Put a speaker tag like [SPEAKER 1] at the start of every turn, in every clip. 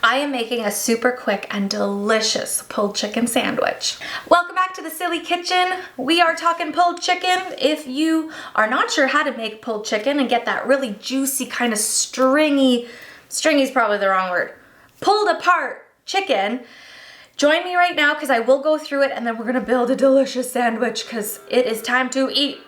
[SPEAKER 1] I am making a super quick and delicious pulled chicken sandwich. Welcome back to the Silly Kitchen. We are talking pulled chicken. If you are not sure how to make pulled chicken and get that really juicy kind of stringy is probably the wrong word, pulled apart chicken, join me right now because I will go through it and then we're gonna build a delicious sandwich because it is time to eat.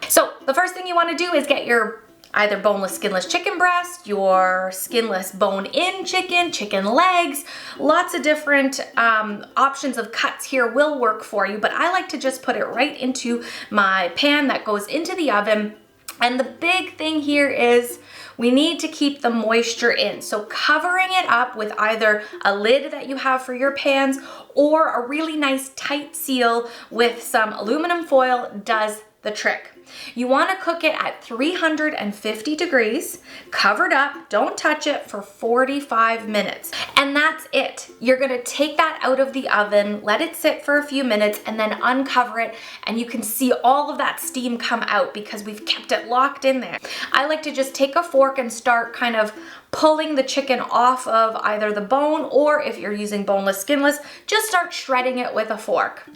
[SPEAKER 1] So the first thing you wanna do is get your either boneless, skinless chicken breast, your skinless bone-in chicken, chicken legs. Lots of different options of cuts here will work for you, but I like to just put it right into my pan that goes into the oven. And the big thing here is we need to keep the moisture in. So covering it up with either a lid that you have for your pans or a really nice tight seal with some aluminum foil does the trick. You want to cook it at 350 degrees, covered up, don't touch it, for 45 minutes. And that's it. You're going to take that out of the oven, let it sit for a few minutes, and then uncover it, and you can see all of that steam come out because we've kept it locked in there. I like to just take a fork and start kind of pulling the chicken off of either the bone, or if you're using boneless, skinless, just start shredding it with a fork.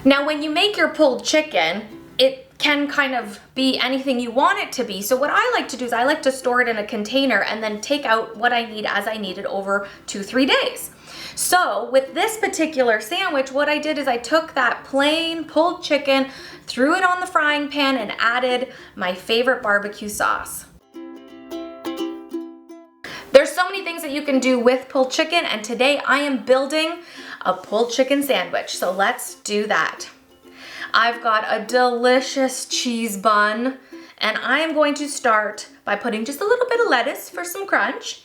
[SPEAKER 1] Now, when you make your pulled chicken, it can kind of be anything you want it to be. So what I like to do is I like to store it in a container and then take out what I need as I need it over 2-3 days. So with this particular sandwich, what I did is I took that plain pulled chicken, threw it on the frying pan, and added my favorite barbecue sauce. There's so many things that you can do with pulled chicken, and today I am building a pulled chicken sandwich. So let's do that. I've got a delicious cheese bun, and I am going to start by putting just a little bit of lettuce for some crunch.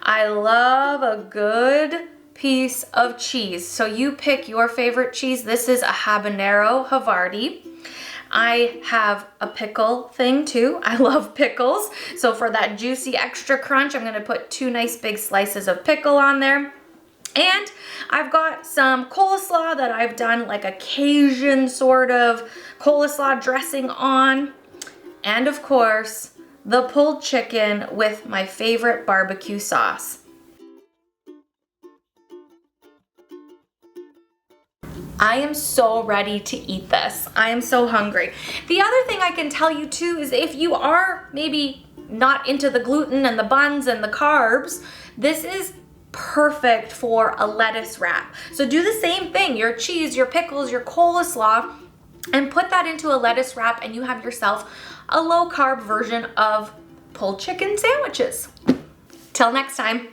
[SPEAKER 1] I love a good piece of cheese. So you pick your favorite cheese. This is a habanero Havarti. I have a pickle thing too. I love pickles. So for that juicy extra crunch, I'm gonna put 2 nice big slices of pickle on there. And I've got some coleslaw that I've done like a Cajun sort of coleslaw dressing on. And of course, the pulled chicken with my favorite barbecue sauce. I am so ready to eat this. I am so hungry. The other thing I can tell you too is if you are maybe not into the gluten and the buns and the carbs, this is perfect for a lettuce wrap. So do the same thing, your cheese, your pickles, your coleslaw, and put that into a lettuce wrap and you have yourself a low carb version of pulled chicken sandwiches. Till next time.